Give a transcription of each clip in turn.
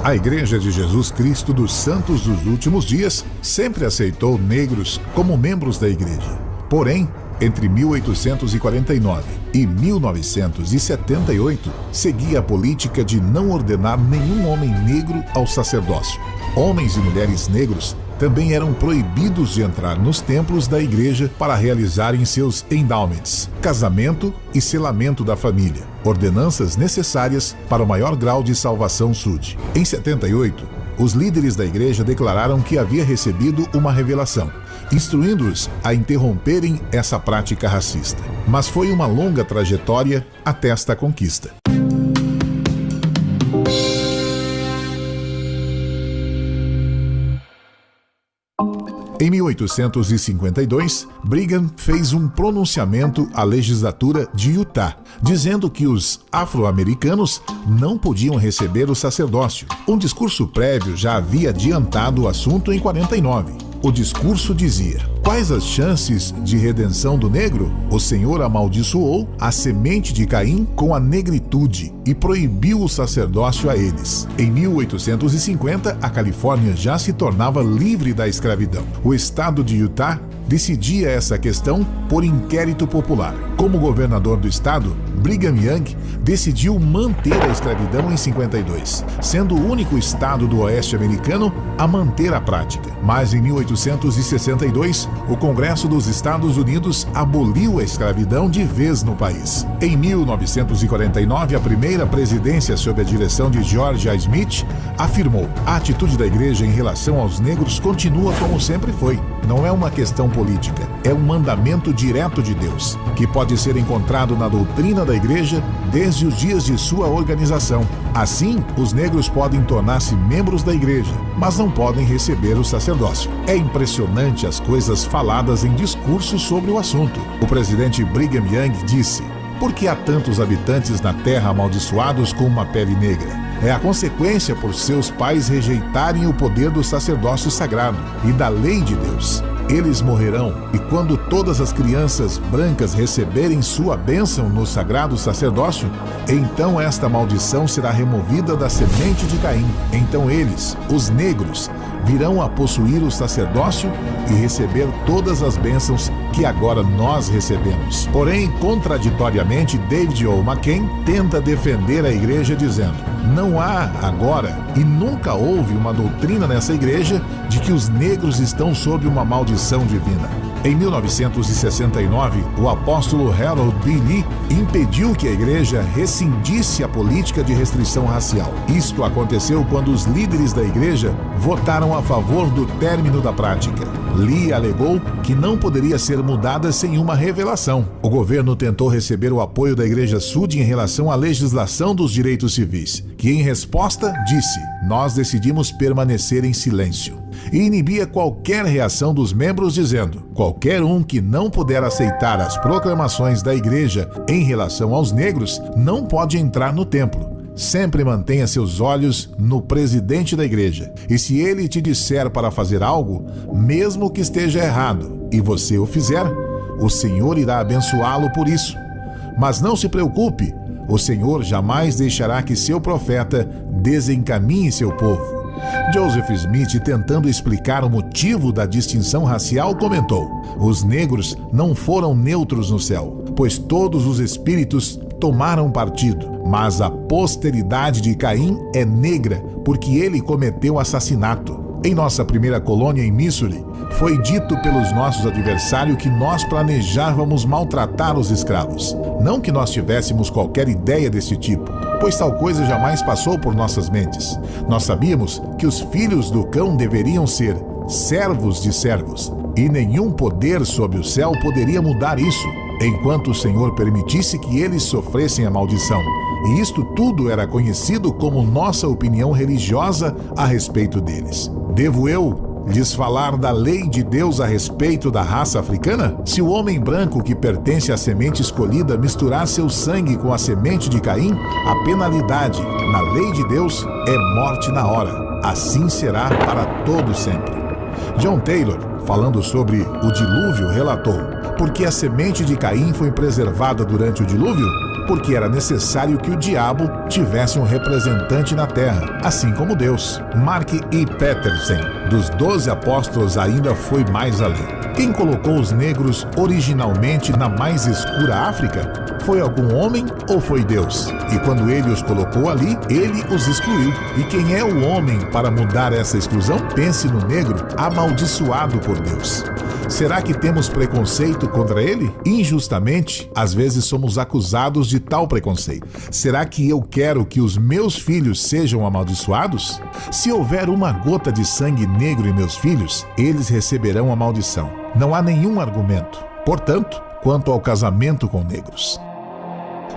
A Igreja de Jesus Cristo dos Santos dos Últimos Dias sempre aceitou negros como membros da Igreja. Porém, entre 1849 e 1978, seguia a política de não ordenar nenhum homem negro ao sacerdócio. Homens e mulheres negros também eram proibidos de entrar nos templos da igreja para realizarem seus endowments, casamento e selamento da família, ordenanças necessárias para o maior grau de salvação SUD. Em 78, os líderes da igreja declararam que havia recebido uma revelação, instruindo-os a interromperem essa prática racista. Mas foi uma longa trajetória até esta conquista. Em 1852, Brigham fez um pronunciamento à legislatura de Utah, dizendo que os afro-americanos não podiam receber o sacerdócio. Um discurso prévio já havia adiantado o assunto em 49. O discurso dizia: quais as chances de redenção do negro? O Senhor amaldiçoou a semente de Caim com a negritude e proibiu o sacerdócio a eles. Em 1850, a Califórnia já se tornava livre da escravidão. O estado de Utah decidia essa questão por inquérito popular. Como governador do estado, Brigham Young decidiu manter a escravidão em 52, sendo o único estado do oeste americano a manter a prática. Mas em 1862, o Congresso dos Estados Unidos aboliu a escravidão de vez no país. Em 1949, a primeira presidência sob a direção de George A. Smith afirmou: a atitude da igreja em relação aos negros continua como sempre foi. Não é uma questão política, é um mandamento direto de Deus, que pode ser encontrado na doutrina da igreja desde os dias de sua organização. Assim, os negros podem tornar-se membros da igreja, mas não podem receber o sacerdócio. É impressionante as coisas faladas em discursos sobre o assunto. O presidente Brigham Young disse: por que há tantos habitantes na terra amaldiçoados com uma pele negra? É a consequência por seus pais rejeitarem o poder do sacerdócio sagrado e da lei de Deus. Eles morrerão, e quando todas as crianças brancas receberem sua bênção no sagrado sacerdócio, então esta maldição será removida da semente de Caim. Então eles, os negros, virão a possuir o sacerdócio e receber todas as bênçãos que agora nós recebemos. Porém, contraditoriamente, David O. McCain tenta defender a igreja dizendo: não há agora e nunca houve uma doutrina nessa igreja de que os negros estão sob uma maldição divina. Em 1969, o apóstolo Harold B. Lee impediu que a igreja rescindisse a política de restrição racial. Isto aconteceu quando os líderes da igreja votaram a favor do término da prática. Lee alegou que não poderia ser mudada sem uma revelação. O governo tentou receber o apoio da Igreja SUD em relação à legislação dos direitos civis, que em resposta disse: nós decidimos permanecer em silêncio. E inibia qualquer reação dos membros dizendo: qualquer um que não puder aceitar as proclamações da igreja em relação aos negros não pode entrar no templo. Sempre mantenha seus olhos no presidente da igreja, e se ele te disser para fazer algo, mesmo que esteja errado, e você o fizer, o Senhor irá abençoá-lo por isso. Mas não se preocupe, o Senhor jamais deixará que seu profeta desencaminhe seu povo. Joseph Smith, tentando explicar o motivo da distinção racial, comentou: os negros não foram neutros no céu, pois todos os espíritos tomaram partido, mas a posteridade de Caim é negra, porque ele cometeu assassinato. Em nossa primeira colônia em Missouri, foi dito pelos nossos adversários que nós planejávamos maltratar os escravos. Não que nós tivéssemos qualquer ideia desse tipo, pois tal coisa jamais passou por nossas mentes. Nós sabíamos que os filhos do cão deveriam ser servos de servos, e nenhum poder sob o céu poderia mudar isso, enquanto o Senhor permitisse que eles sofressem a maldição. E isto tudo era conhecido como nossa opinião religiosa a respeito deles. Devo eu lhes falar da lei de Deus a respeito da raça africana? Se o homem branco que pertence à semente escolhida misturar seu sangue com a semente de Caim, a penalidade, na lei de Deus, é morte na hora. Assim será para todo sempre. John Taylor falando sobre o dilúvio, relatou: porque a semente de Caim foi preservada durante o dilúvio? Porque era necessário que o diabo tivesse um representante na terra, assim como Deus. Mark E. Petersen, dos 12 apóstolos, ainda foi mais além. Quem colocou os negros originalmente na mais escura África? Foi algum homem ou foi Deus? E quando ele os colocou ali, ele os excluiu. E quem é o homem para mudar essa exclusão? Pense no negro amaldiçoado por Deus. Será que temos preconceito contra ele? Injustamente, às vezes somos acusados de tal preconceito. Será que eu quero que os meus filhos sejam amaldiçoados? Se houver uma gota de sangue negro em meus filhos, eles receberão a maldição. Não há nenhum argumento, portanto, quanto ao casamento com negros.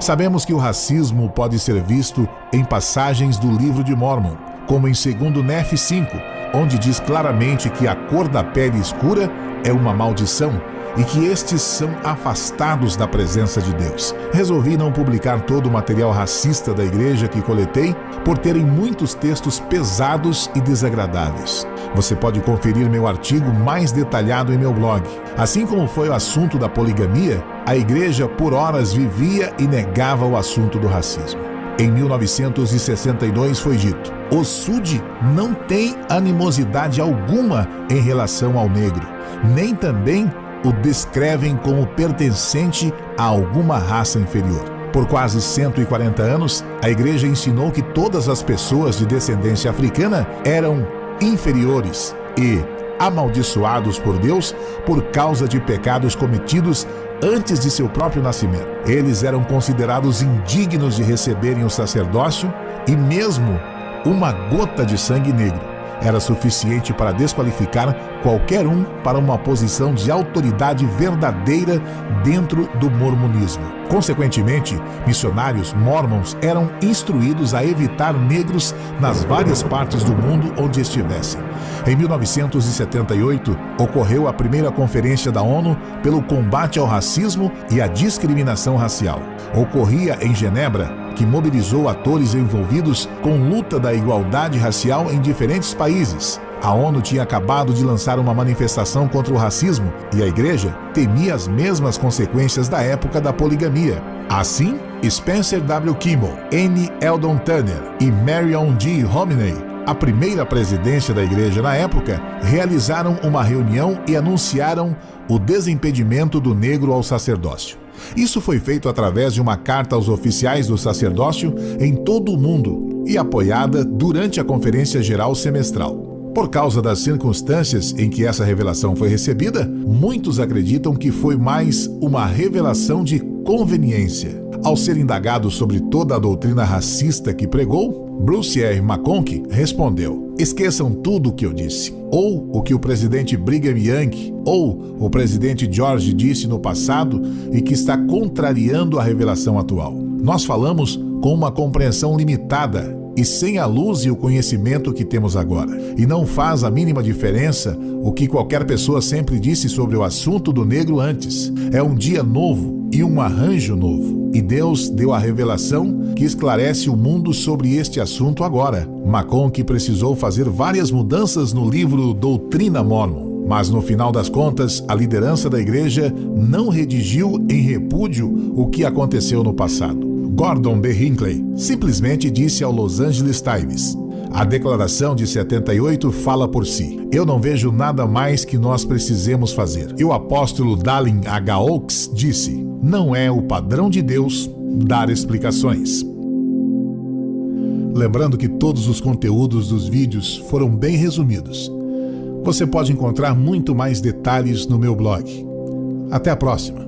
Sabemos que o racismo pode ser visto em passagens do livro de Mórmon, como em 2 Nefe 5, onde diz claramente que a cor da pele escura é uma maldição e que estes são afastados da presença de Deus. Resolvi não publicar todo o material racista da igreja que coletei por terem muitos textos pesados e desagradáveis. Você pode conferir meu artigo mais detalhado em meu blog. Assim como foi o assunto da poligamia, a igreja por horas vivia e negava o assunto do racismo. Em 1962 foi dito: o Sud não tem animosidade alguma em relação ao negro, nem também o descrevem como pertencente a alguma raça inferior. Por quase 140 anos, a igreja ensinou que todas as pessoas de descendência africana eram inferiores e amaldiçoados por Deus por causa de pecados cometidos antes de seu próprio nascimento. Eles eram considerados indignos de receberem o sacerdócio e mesmo uma gota de sangue negro era suficiente para desqualificar qualquer um para uma posição de autoridade verdadeira dentro do mormonismo. Consequentemente, missionários mórmons eram instruídos a evitar negros nas várias partes do mundo onde estivessem. Em 1978, ocorreu a primeira conferência da ONU pelo combate ao racismo e à discriminação racial. Ocorria em Genebra, que mobilizou atores envolvidos com luta da igualdade racial em diferentes países. A ONU tinha acabado de lançar uma manifestação contra o racismo e a igreja temia as mesmas consequências da época da poligamia. Assim, Spencer W. Kimball, N. Eldon Turner e Marion G. Hominy, a primeira presidência da igreja na época, realizaram uma reunião e anunciaram o desimpedimento do negro ao sacerdócio. Isso foi feito através de uma carta aos oficiais do sacerdócio em todo o mundo e apoiada durante a Conferência Geral Semestral. Por causa das circunstâncias em que essa revelação foi recebida, muitos acreditam que foi mais uma revelação de conveniência. Ao ser indagado sobre toda a doutrina racista que pregou, Bruce R. McConkie respondeu: esqueçam tudo o que eu disse, ou o que o presidente Brigham Young ou o presidente George disse no passado e que está contrariando a revelação atual. Nós falamos com uma compreensão limitada e sem a luz e o conhecimento que temos agora. E não faz a mínima diferença o que qualquer pessoa sempre disse sobre o assunto do negro antes. É um dia novo e um arranjo novo. E Deus deu a revelação que esclarece o mundo sobre este assunto agora. McConkie precisou fazer várias mudanças no livro Doutrina Mormon, mas no final das contas, a liderança da igreja não redigiu em repúdio o que aconteceu no passado. Gordon B. Hinckley simplesmente disse ao Los Angeles Times: a declaração de 78 fala por si. Eu não vejo nada mais que nós precisemos fazer. E o apóstolo Dallin H. Oaks disse: não é o padrão de Deus dar explicações. Lembrando que todos os conteúdos dos vídeos foram bem resumidos. Você pode encontrar muito mais detalhes no meu blog. Até a próxima!